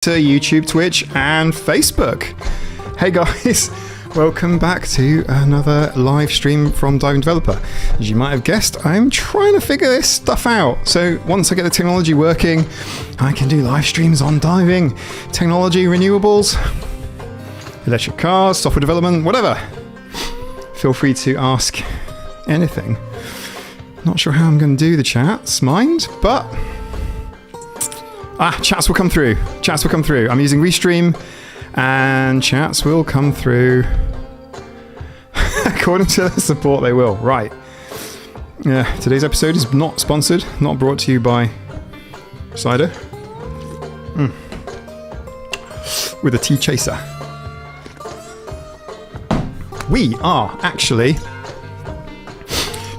To YouTube, Twitch, and Facebook. Hey guys, welcome back to another live stream from DivingDeveloper. As you might have guessed, I'm trying to figure this stuff out. So once I get the technology working, I can do live streams on diving, technology, renewables, electric cars, software development, whatever. Feel free to ask anything. Not sure how I'm going to do the chats, mind, but chats will come through. Chats will come through. I'm using Restream, and chats will come through. According to the support, they will. Right. Yeah. Today's episode is not sponsored, not brought to you by cider. With a tea chaser. We are actually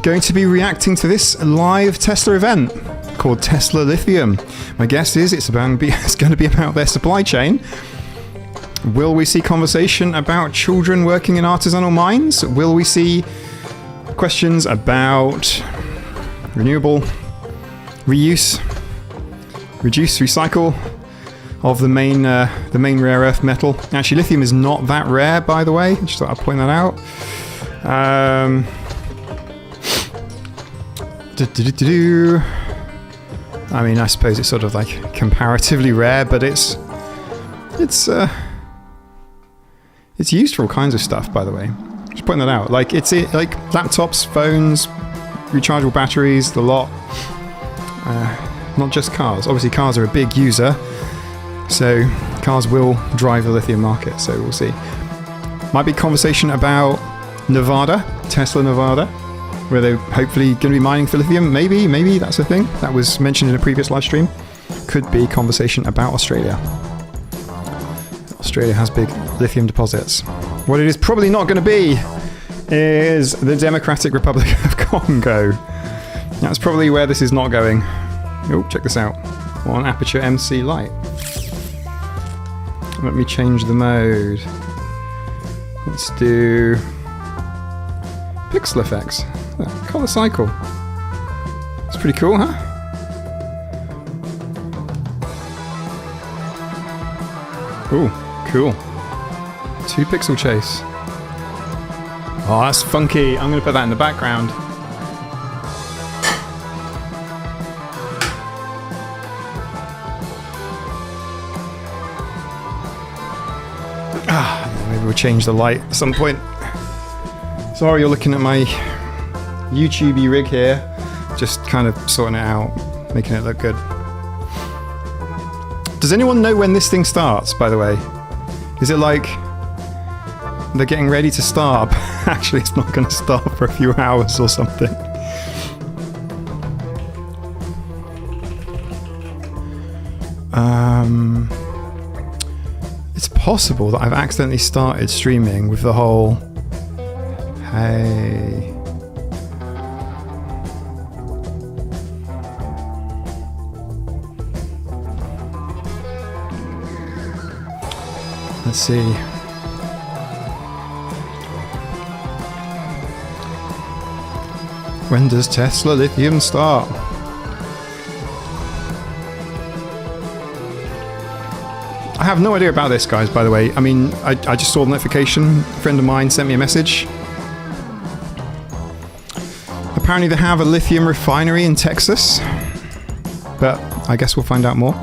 going to be reacting to this live Tesla event called Tesla Lithium. My guess is it's going to be about their supply chain. Will we see conversation about children working in artisanal mines? Will we see questions about renewable, reuse, reduce, recycle of the main rare earth metal? Actually, lithium is not that rare, by the way. Just thought I'd point that out. I mean, I suppose it's sort of like comparatively rare, but it's used for all kinds of stuff, by the way. Just pointing that out. Like it's like laptops, phones, rechargeable batteries, the lot. Not just cars. Obviously, cars are a big user, so cars will drive the lithium market. So we'll see. Might be conversation about Nevada, Tesla Nevada, where they're hopefully going to be mining for lithium. Maybe that's a thing. That was mentioned in a previous live stream. Could be conversation about Australia. Australia has big lithium deposits. What it is probably not going to be is the Democratic Republic of Congo. That's probably where this is not going. Oh, check this out. On Aperture MC Light. Let me change the mode. Let's do pixel effects. Color cycle. It's pretty cool, huh? Ooh, cool. 2 pixel chase. Oh, that's funky. I'm going to put that in the background. Maybe we'll change the light at some point. Sorry, you're looking at my YouTube-y rig here, just kind of sorting it out, making it look good. Does anyone know when this thing starts, by the way? Is it like they're getting ready to start? Actually, it's not going to start for a few hours or something. It's possible that I've accidentally started streaming with the whole hey. Let's see. When does Tesla Lithium start? I have no idea about this, guys, by the way. I mean, I just saw the notification. A friend of mine sent me a message. Apparently they have a lithium refinery in Texas, but I guess we'll find out more.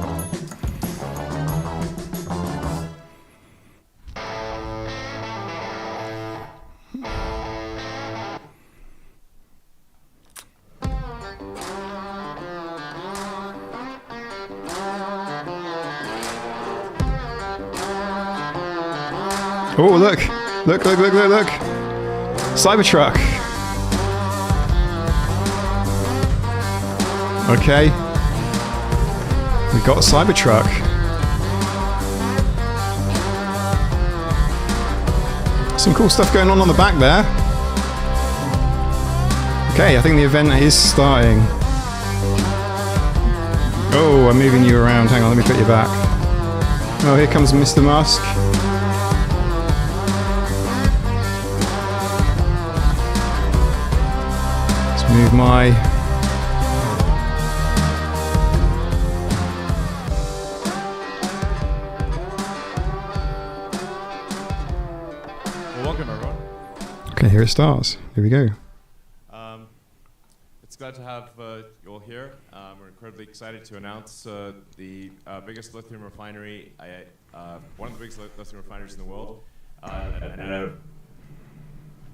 Oh, look! Look! Cybertruck! Okay. We got a Cybertruck. Some cool stuff going on the back there. Okay, I think the event is starting. Oh, I'm moving you around. Hang on, let me put you back. Oh, here comes Mr. Musk. Move my Okay, here it starts. Here we go. It's glad to have you all here. We're incredibly excited to announce the biggest lithium refinery, one of the biggest lithium refineries in the world, and a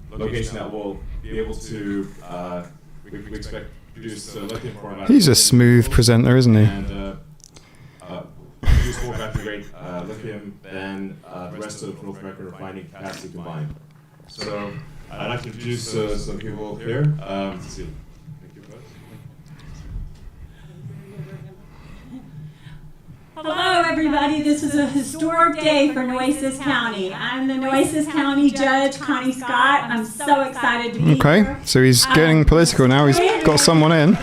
location that will be able to, we expect, produce lithium for about... He's a smooth presenter, isn't he? And produce more battery-grade lithium than the rest of North American refining capacity combined. So I'd like to introduce some people here. Cecile. Hello, everybody. This is a historic day for Nueces County. I'm the Nueces County Judge, Connie Scott. I'm so excited to be here. Okay, so he's getting political now. He's got someone in.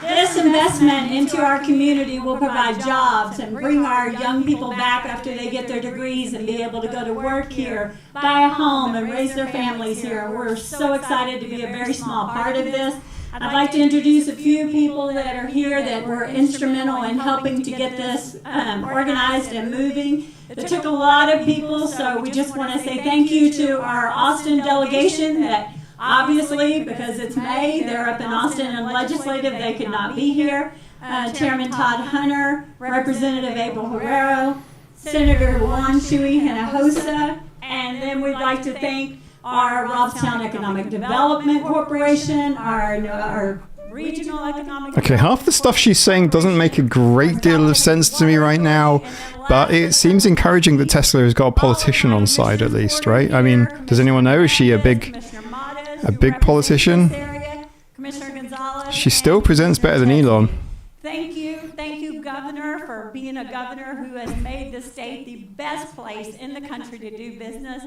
This investment into our community will provide jobs and bring our young people back after they get their degrees and be able to go to work here, buy a home, and raise their families here. We're so excited to be a very small part of this. I'd like to introduce a few people that are here that were instrumental in helping to get this organized and moving. It took a lot of people, so we just want to say thank you to our Austin delegation that obviously, because it's May, they're up in Austin and legislative, they could not be here. Chairman Todd Hunter, Representative Abel Herrero, Senator Juan Shui Hinojosa, and then we'd like to thank our Robstown Economic Development Corporation, our regional economic... Okay, half the stuff she's saying doesn't make a great deal of sense to me right now, but it seems encouraging that Tesla has got a politician on side at least, right? I mean, does anyone know? Is she a big politician? She still presents better than Elon. Thank you, Governor, for being a governor who has made the state the best place in the country to do business.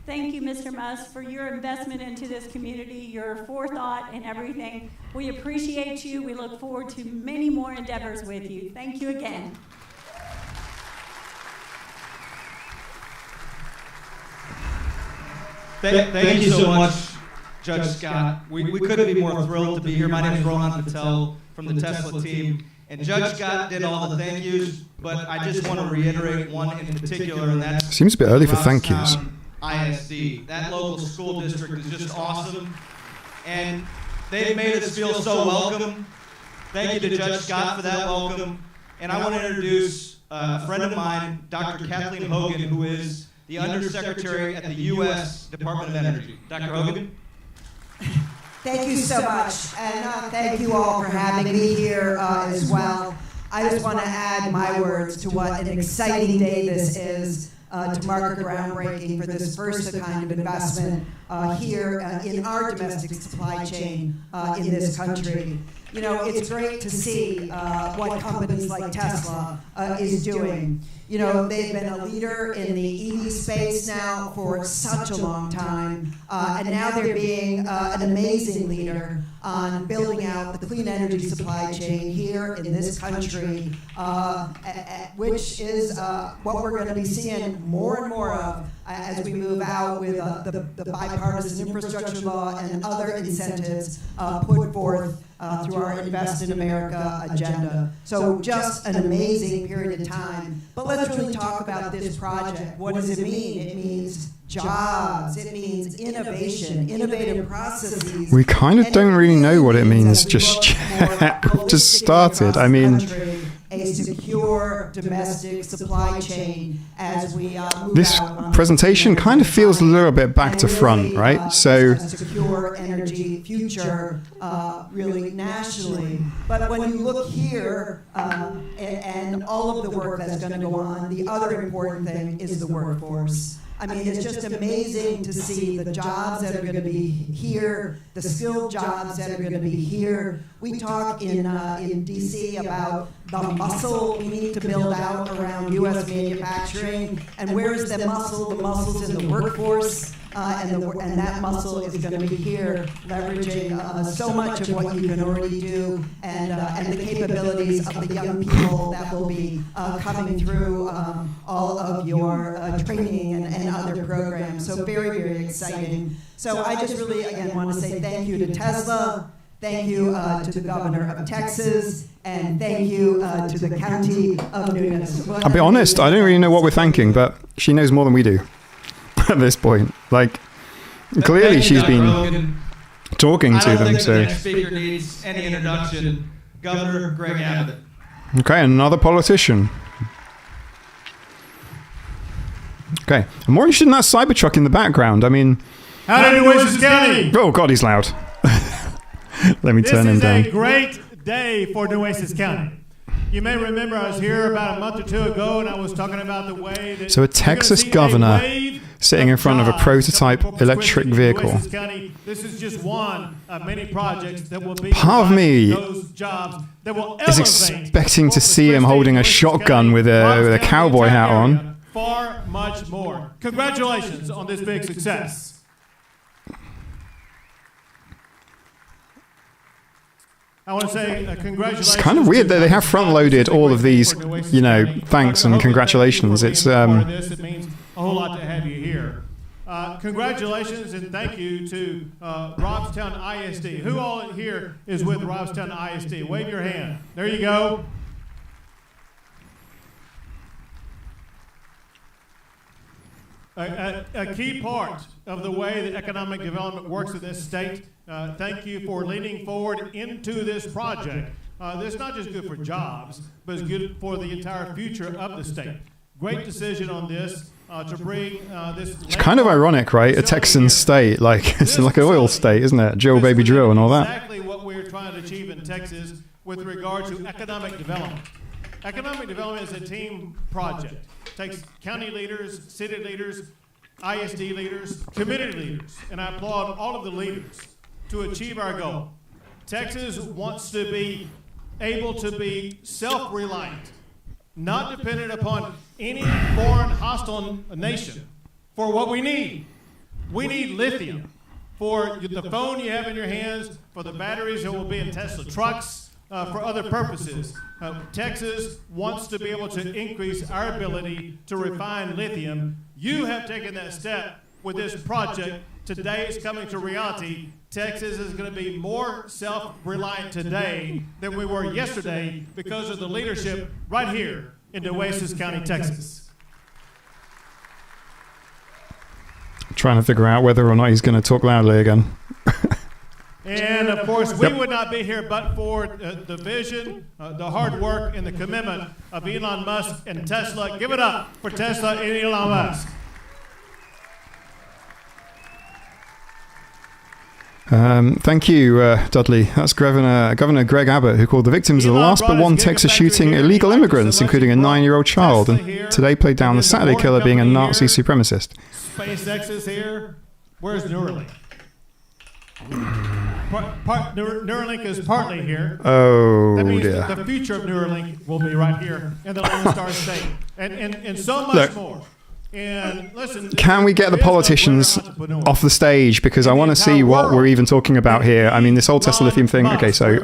Thank you, Mr. Musk, for your investment into this community, your forethought and everything. We appreciate you. We look forward to many more endeavors with you. Thank you again. Thank you so much, Judge Scott. We couldn't be more thrilled to be here. My name is Rohan Patel from the Tesla team. And Judge Scott did all the thank yous, but I just want to reiterate one in particular, and that's... Seems a bit early for thank yous. ISD. That local school district is just awesome, and they've made us feel so welcome. Thank you to Judge Scott for that welcome. And I want to introduce a friend of mine, Dr. Kathleen Hogan, who is the Undersecretary at the U.S. Department of Energy. Dr. Hogan? Thank you so much, and thank you all for having me here as well. I just want to add my words to what an exciting day this is. To mark a groundbreaking for this first kind of investment here in our domestic supply chain in this country. You know, it's great to see what companies like Tesla is doing. You know, they've been a leader in the EV space now for such a long time, and now they're being an amazing leader on building out the clean energy supply chain here in this country, which is what we're going to be seeing more and more of as we move out with the bipartisan infrastructure law and other incentives put forth through our Invest in America agenda. So just an amazing period of time. But let's really talk about this project. What does it mean? It means jobs. It means innovation, innovative processes. We kind of don't really know what it means just yet. We've just started. I mean... a secure domestic supply chain as we move this out presentation kind of feels a little bit back to front, right? So a secure energy future really nationally. But when you look here and all of the work that's going to go on, the other important thing is the workforce. I mean, it's just amazing to see the jobs that are going to be here, the skilled jobs that are going to be here. We talk in D.C. about the muscle we need to build out around U.S. manufacturing. And where's the muscle? The muscle's in the workforce. And that muscle is going to be here, leveraging so much of what you can already do, and the capabilities of the young people that will be coming through all of your training and other programs. So very, very exciting. So I just really, again, want to say thank you to Tesla, thank you to the governor of Texas, and thank you to the county of Nueces. I'll be honest, I don't really know what we're thanking, but she knows more than we do at this point. Like, clearly she's been talking to them. I don't think So the next speaker needs any introduction. Governor Greg Abbott. okay, another politician. Okay, I'm more interested in that Cybertruck in the background. I mean, Howdy, Nueces County. oh God, he's loud. Let me turn him down. This is a great day for Nueces County. You may remember I was here about a month or two ago, and I was talking about the way that So a you're gonna Texas see a governor wave sitting in front of a jobs prototype coming from electric Nueces vehicle. County. This is just one of many projects that will be Part of me those jobs that will is elevate expecting to Corpus see him Christi, holding a Nueces shotgun County, with Ross a County, cowboy hat entire on. area, far much more. Congratulations on this big success. I want to say congratulations. It's kind of weird that they have front-loaded all of these, you know, thanks and congratulations. It's It means a whole lot to have you here. Congratulations and thank you to Robstown ISD. Who all here is with Robstown ISD? Wave your hand. There you go. A key part of the way that economic development works in this state. Thank you for leaning forward into this project. This is not just good for jobs, but it's good for the entire future of the state. Great decision on this to bring this. It's kind of ironic, right? A Texan state, like it's like an oil state, isn't it? Drill, baby, drill, and all that. Exactly what we're trying to achieve in Texas with regard to economic development. Economic development is a team project. It takes county leaders, city leaders, ISD leaders, community leaders, and I applaud all of the leaders to achieve our goal. Texas wants to be able to be self-reliant, not dependent upon any foreign hostile nation for what we need. We need lithium for the phone you have in your hands, for the batteries that will be in Tesla trucks, for other purposes. Texas wants to be able to increase our ability to refine lithium. You have taken that step with this project. Today is coming to reality. Texas is going to be more self-reliant today than we were yesterday because of the leadership right here in Nueces County, Texas. Trying to figure out whether or not he's going to talk loudly again. And of course, we would not be here but for the vision, the hard work, and the commitment of Elon Musk and Tesla. Give it up for Tesla and Elon Musk. Thank you, Dudley. That's Governor Greg Abbott, who called the victims of the last but one Texas shooting illegal immigrants, including a 9-year-old child, and today played down the Saturday killer being a Nazi supremacist. SpaceX is here. Where's Neuralink? Neuralink is partly here. Oh, that means dear. that the future of Neuralink will be right here in the Lone Star State, and so much Look, more. And listen, can we get the politicians off the stage? Because I want to see what we're even talking about here. I mean, this whole Tesla Lithium thing. Okay, so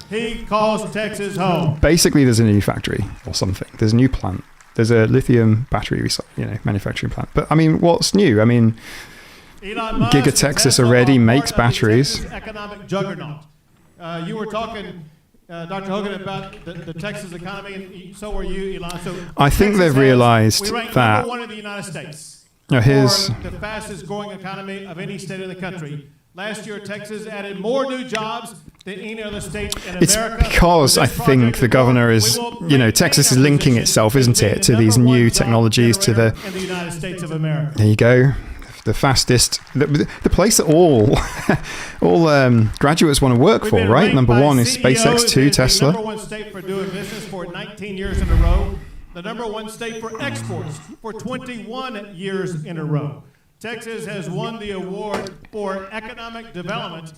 he calls Texas home. basically there's a new factory or something. There's a new plant. There's a lithium battery manufacturing plant. But I mean, what's new? I mean, Giga Texas already makes batteries. Economic juggernaut. You were talking, Dr. Hogan, about the Texas economy, and so were you, Elon. So I think they've realized we rank that number one in the United States. here's For the fastest growing economy of any state in the country. Last year, Texas added more new jobs than any other state in it's America. because I think the governor is, Texas is linking itself, isn't it, to these new technologies, to the in the United States of America. There you go. The fastest, the place that all graduates want to work for, right? Number one is SpaceX, two Tesla. The number one state for doing business for 19 years in a row. The number one state for exports for 21 years in a row. Texas has won the award for economic development.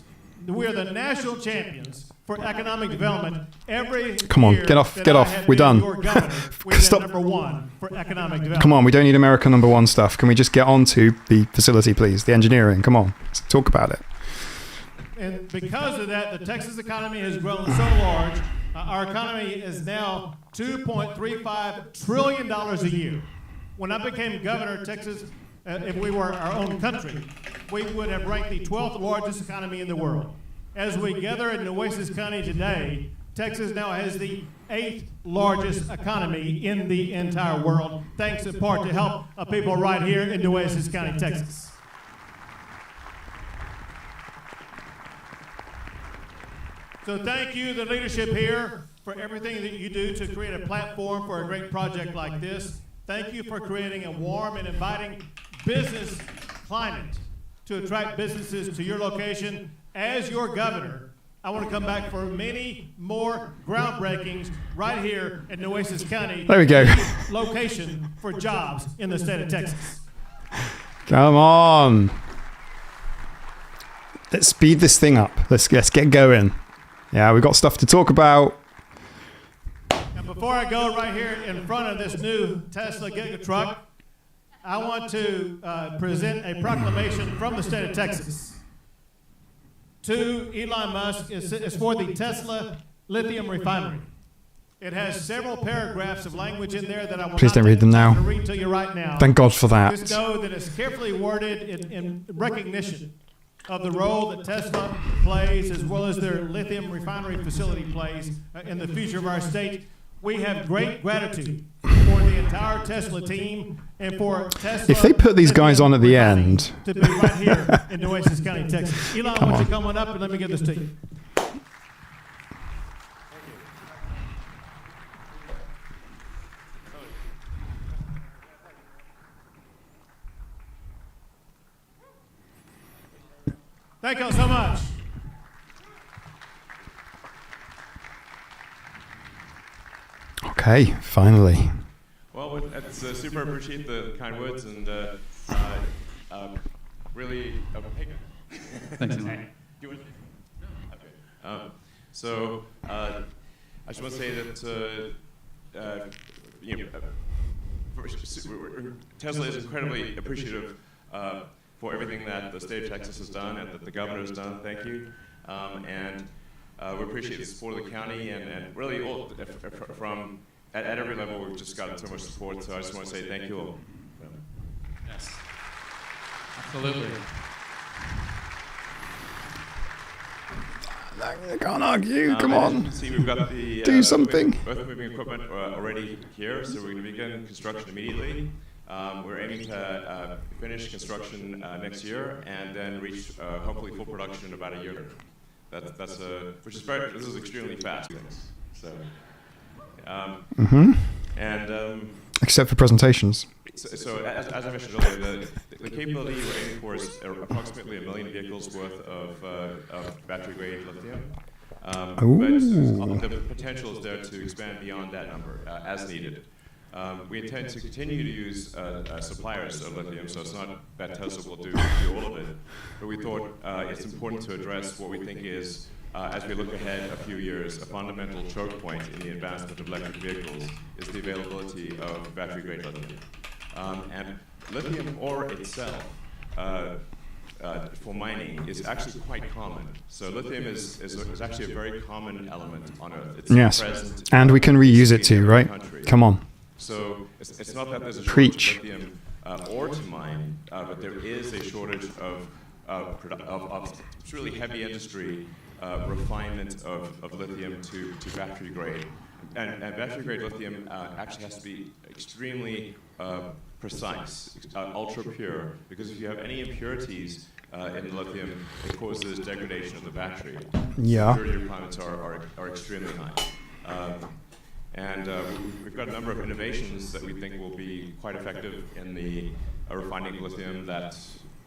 We are the national champions for economic development every Come on, year get off, that get I off. have We're been done. your governor. We're Stop. number one for economic development. Come on, we don't need America number one stuff. Can we just get on to the facility, please? The engineering. Come on, let's talk about it. And because of that, the Texas economy has grown so large. Our economy is now $2.35 trillion a year. When I became governor of Texas, if we were our own country, we would have ranked the 12th largest economy in the world. As we gather in Nueces County today, Texas now has the 8th largest economy in the entire world, thanks in part to help of people right here in Nueces County, Texas. So thank you, the leadership here, for everything that you do to create a platform for a great project like this. Thank you for creating a warm and inviting business climate to attract businesses to your location. As your governor, I want to come back for many more groundbreakings right here in Nueces County. There we go. Location for jobs in the state of Texas. Come on. Let's speed this thing up. Let's get going. Yeah, we've got stuff to talk about. And before I go right here in front of this new Tesla Gigatruck, I want to present a proclamation from the state of Texas to Elon Musk. It's for the Tesla Lithium refinery. It has several paragraphs of language in there that I will Please don't read them now. to read to you right now. Thank God for that. Just know that it's carefully worded in recognition of the role that Tesla plays, as well as their lithium refinery facility plays in the future of our state. We have great gratitude for the entire Tesla team and for Tesla. If they put these guys on at the end. To be right here in Nueces County, Texas. Elon, why don't you come on up and let me give this to you. Thank you so much. Okay, finally. Well, it's super appreciate the kind words and really. Hey. Thanks, Elon. You want- Okay. So I just want to say that Tesla is incredibly appreciative for everything that the state of Texas has done and that the governor has done. Thank you. And we appreciate the support of the county and really all from at every level. We've just gotten so much support. So I just want to say thank you all. Yes. Absolutely. I can't argue. Come As you on. can see, we've got the Do something. Earth moving equipment already here, so we're going to begin construction immediately. We're aiming to finish construction next year and then reach hopefully full production in about a year. This is extremely fast. So, Except for presentations. So as I mentioned earlier, the capability we're aiming for is approximately 1 million vehicles worth of battery-grade lithium. But the potential is there to expand beyond that number as needed. We intend to continue to use suppliers of lithium, so it's not that Tesla will do all of it. But we thought it's important to address what we think is, as we look ahead a few years, a fundamental choke point in the advancement of electric vehicles is the availability of battery-grade lithium. And lithium ore itself, for mining, is actually quite common. So lithium is actually a very common element on Earth. It's Yes, present and we can reuse it too, in every right? country. Come on. So it's not that there's a Preach. shortage of lithium ore to mine, but there is a shortage of really heavy industry refinement of lithium to battery grade. And battery grade lithium actually has to be extremely precise, ultra pure, because if you have any impurities in the lithium, it causes degradation of the battery. Yeah. Purity requirements are extremely high. And we've got a number of innovations that we think will be quite effective in the refining of lithium that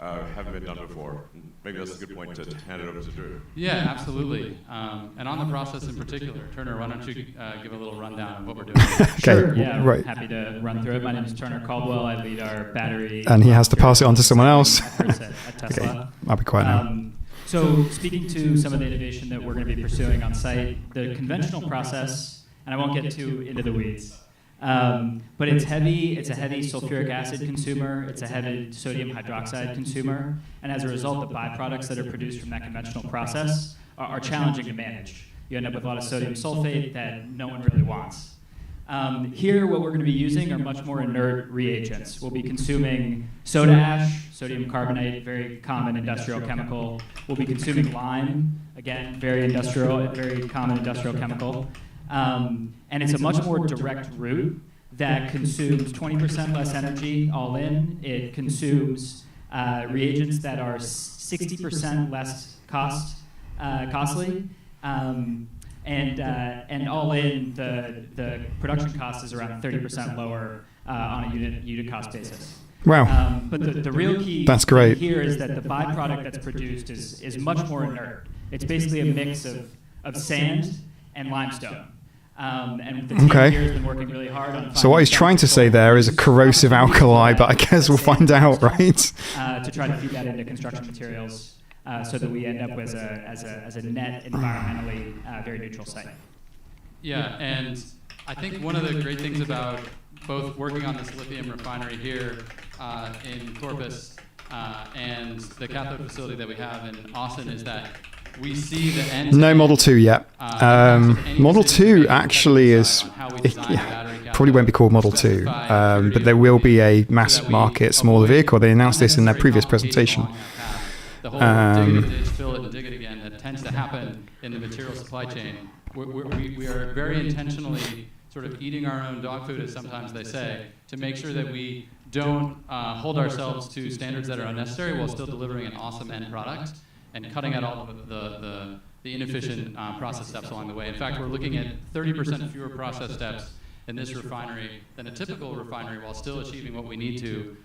haven't been done before. Maybe that's a good point to hand it over to Drew. Yeah, absolutely. And on the process in particular, Turner, why don't you give a little rundown of what we're doing? Sure, Okay, yeah, right. happy to run through it. My name is Turner Caldwell. I lead our battery. And he has to pass it on to someone else. efforts at Tesla. Okay, I'll be quiet now. So speaking to some of the innovation that we're going to be pursuing on site, the conventional process, and I won't get too into the weeds, but it's heavy. It's a heavy sulfuric acid consumer. It's a heavy sodium hydroxide consumer. And as a result, the byproducts that are produced from that conventional process are challenging to manage. You end up with a lot of sodium sulfate that no one really wants. Here, what we're going to be using are much more inert reagents. We'll be consuming soda ash, sodium carbonate, very common industrial chemical. We'll be consuming lime, again, very common industrial chemical. And it's a much more direct route that consumes 20% less energy all in. It consumes reagents that are 60% less costly. And all in, the production cost is around 30% lower on a unit cost basis. Wow. But the real key That's great. here is that the byproduct that's produced is much more inert. It's basically a mix of sand and limestone. And the team here has been working really hard on. So what he's trying to say there is a corrosive alkali, but I guess we'll find out, right? To try to feed that into construction materials, so that we end up as a net environmentally very neutral site. Yeah, and I think one of the great things about both working on this lithium refinery here in Corpus and the cathode facility that we have in Austin is that we see the end. No Model 2 yet. Model 2 actually is, probably won't be called Model 2, but there will be a mass market smaller vehicle. They announced this in their previous presentation. The whole dig it, ditch, fill it, and dig it again that tends to happen in the material supply chain. We are very intentionally sort of eating our own dog food, as sometimes they say, to make sure that we don't hold ourselves to standards that are unnecessary while still delivering an awesome end product and cutting out all of the inefficient process steps along the way. In fact, we're looking at 30% fewer process steps in this refinery than a typical refinery while still achieving what we need to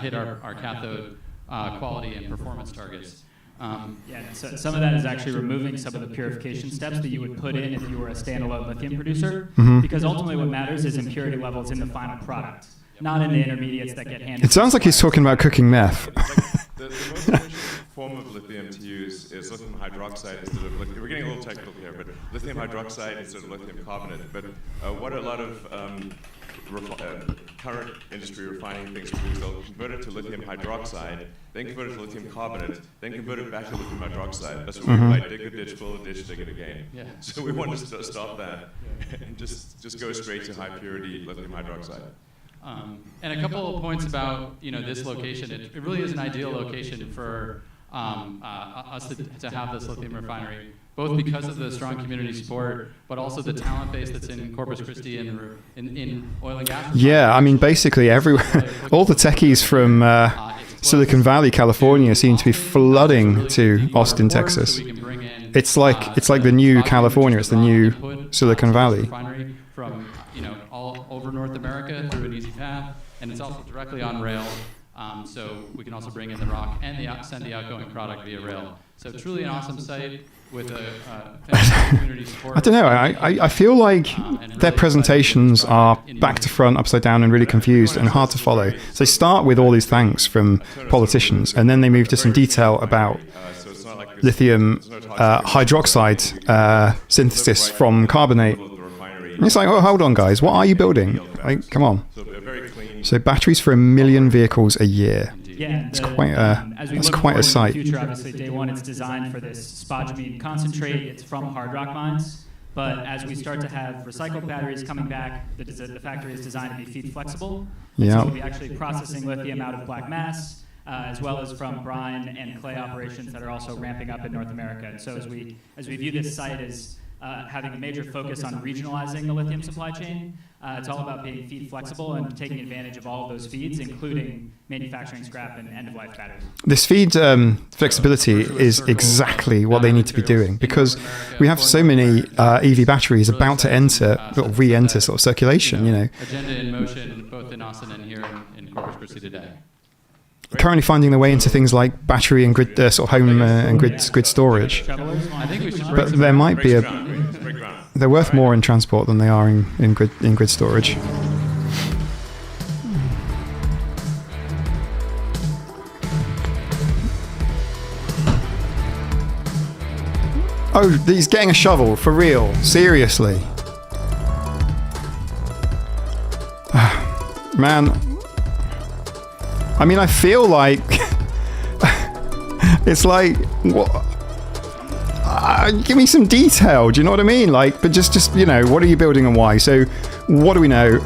hit our cathode quality and performance targets. So some of that is actually removing some of the purification steps that you would put in if you were a standalone lithium producer, because ultimately what matters is impurity levels in the final product, not in the intermediates that get handed. It sounds like he's talking about cooking meth. The most efficient form of lithium to use is lithium hydroxide instead of lithium. We're getting a little technical here, but lithium hydroxide instead of lithium carbonate. But what a lot of current industry refining things do is they'll convert it to lithium hydroxide, then convert it to lithium carbonate, then convert it back to lithium hydroxide. That's what we mean by dig a ditch, fill a ditch, dig it again. Yeah. So we want to stop that and just go straight to high purity lithium hydroxide. And a couple of points about this location. It really is an ideal location for us to have this lithium refinery, both because of the strong community support, but also the talent base that's in Corpus Christi and in oil and gas. Yeah, I mean, basically everywhere, all the techies from Silicon Valley, California, seem to be flooding to Austin, Texas. It's like the new California. It's the new Silicon Valley. From all over North America through an easy path, and it's also directly on rail. So we can also bring in the rock and send the outgoing product via rail. So truly an awesome site with a fantastic community support. I don't know. I feel like their presentations are back to front, upside down, and really confused and hard to follow. So they start with all these thanks from politicians, and then they move to some detail about lithium hydroxide synthesis from carbonate. And it's like, oh, hold on, guys. What are you building? Like, come on. So batteries for 1 million vehicles a year. Yeah, it's quite a sight. In the future, obviously, day one, it's designed for this spodumene concentrate. It's from hard rock mines. But as we start to have recycled batteries coming back, the factory is designed to be feed flexible. Yeah. So we'll be actually processing lithium out of black mass, as well as from brine and clay operations that are also ramping up in North America. And so as we view this site as having a major focus on regionalizing the lithium supply chain, it's all about being feed flexible and taking advantage of all of those feeds, including manufacturing scrap and end-of-life batteries. This feed flexibility is exactly what they need to be doing, because we have so many EV batteries about to enter or re-enter sort of circulation. Agenda in motion, both in Austin and here in Corpus Christi today. Currently finding their way into things like battery and grid, sort of home and grid storage. I think we should. But there might be they're worth more in transport than they are in grid storage. Oh, he's getting a shovel for real? Seriously? Man. I mean, I feel like it's like, what? Give me some detail. Do you know what I mean? Like, but just what are you building and why? So, what do we know?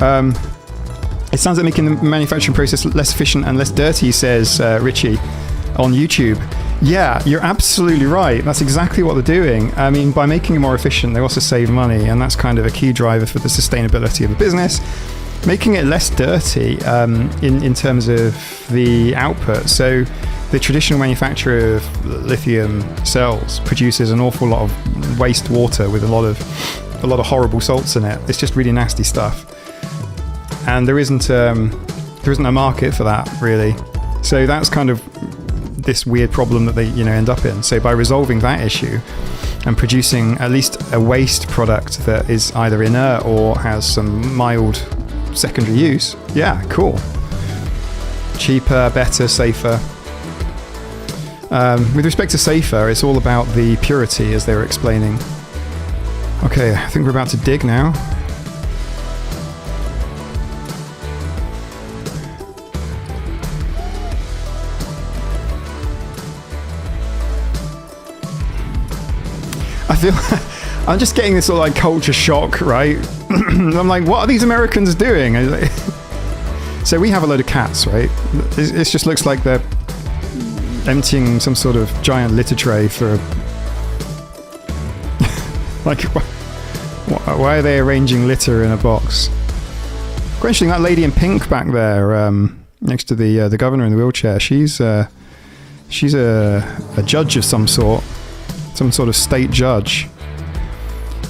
It sounds like making the manufacturing process less efficient and less dirty, says Richie on YouTube. Yeah, you're absolutely right. That's exactly what they're doing. I mean, by making it more efficient, they also save money, and that's kind of a key driver for the sustainability of a business. Making it less dirty in terms of the output. So the traditional manufacturer of lithium cells produces an awful lot of wastewater with a lot of horrible salts in it. It's just really nasty stuff. And there isn't a market for that, really. So that's kind of this weird problem that they end up in. So by resolving that issue and producing at least a waste product that is either inert or has some mild secondary use, yeah, cool. Cheaper, better, safer. With respect to safer, it's all about the purity, as they were explaining. Okay, I think we're about to dig now. I feel I'm just getting this sort of like culture shock, right? I'm like, what are these Americans doing? So we have a load of cats, right? It just looks like they're emptying some sort of giant litter tray for like, why are they arranging litter in a box? Quite interesting, that lady in pink back there, next to the governor in the wheelchair, she's a judge of some sort of state judge.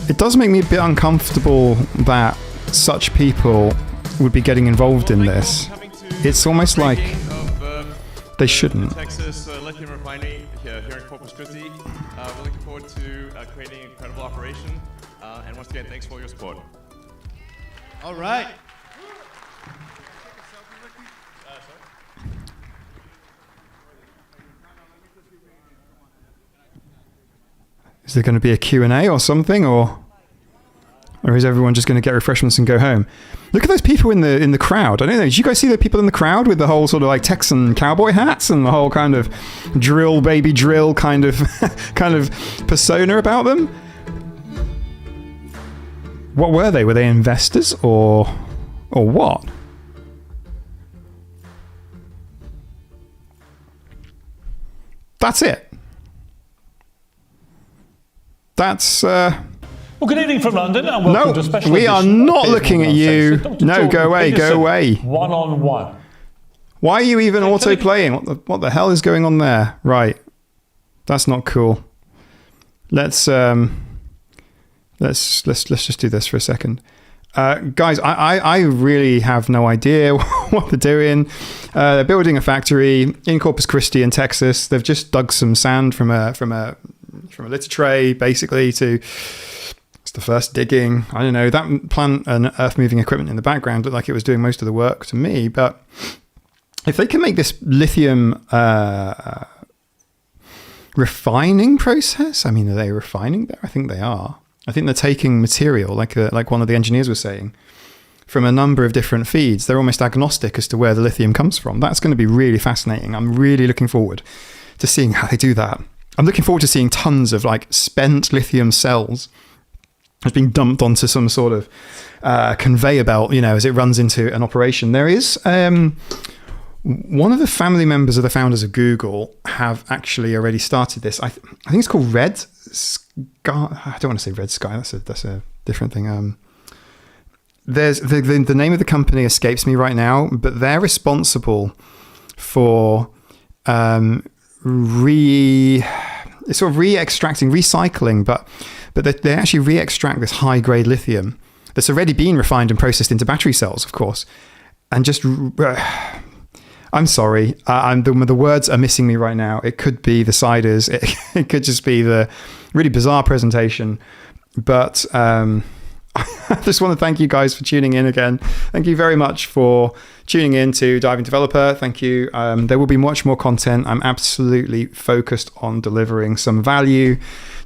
It does make me a bit uncomfortable that such people would be getting involved in this. It's almost like they shouldn't. Texas Lithium Refinery here in Corpus Christi. We're looking forward to creating an incredible operation. And once again, thanks for your support. All right. Is there going to be a Q&A or something, or is everyone just going to get refreshments and go home? Look at those people in the crowd. I don't know. Did you guys see the people in the crowd with the whole sort of like Texan cowboy hats and the whole kind of drill baby drill kind of persona about them? What were they? Were they investors or what? That's it. That's well, good evening from London and welcome to a special we are not looking at you. No, go away, go away. One-on-one. Why are you even auto-playing? What the hell is going on there? Right. That's not cool. Let's just do this for a second. Guys, I really have no idea what they're doing. They're building a factory in Corpus Christi in Texas. They've just dug some sand from a litter tray, basically, it's the first digging. I don't know, that plant and earth moving equipment in the background looked like it was doing most of the work to me. But if they can make this lithium refining process, I mean, are they refining there? I think they are. I think they're taking material, like one of the engineers was saying, from a number of different feeds. They're almost agnostic as to where the lithium comes from. That's going to be really fascinating. I'm really looking forward to seeing how they do that. I'm looking forward to seeing tons of like spent lithium cells that's being dumped onto some sort of conveyor belt, as it runs into an operation. There is one of the family members of the founders of Google have actually already started this. I think it's called Red Sky. I don't want to say Red Sky. That's a different thing. There's the name of the company escapes me right now, but they're responsible for re-extracting, recycling, but they actually re-extract this high-grade lithium that's already been refined and processed into battery cells, of course, and just I'm sorry, the words are missing me right now. It could be the ciders, it could just be the really bizarre presentation, but I just want to thank you guys for tuning in again. Thank you very much for tuning in to DivingDeveloper. Thank you. There will be much more content. I'm absolutely focused on delivering some value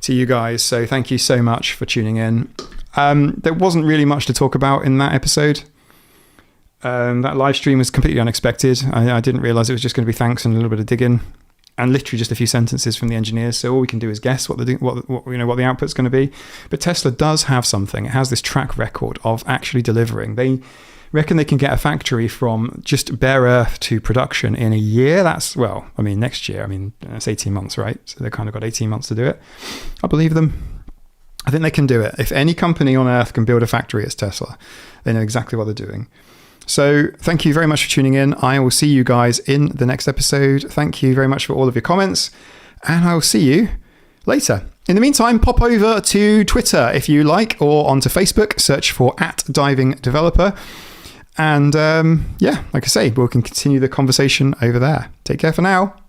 to you guys. So thank you so much for tuning in. There wasn't really much to talk about in that episode. That live stream was completely unexpected. I didn't realize it was just going to be thanks and a little bit of digging, and literally just a few sentences from the engineers. So all we can do is guess what the output's going to be. But Tesla does have something. It has this track record of actually delivering. They reckon they can get a factory from just bare earth to production in a year. That's, well, I mean, next year, I mean, it's 18 months, right? So they've kind of got 18 months to do it. I believe them. I think they can do it. If any company on earth can build a factory, it's Tesla. They know exactly what they're doing. So thank you very much for tuning in. I will see you guys in the next episode. Thank you very much for all of your comments, and I will see you later. In the meantime, pop over to Twitter if you like, or onto Facebook, search for @DivingDeveloper. And yeah, like I say, we can continue the conversation over there. Take care for now.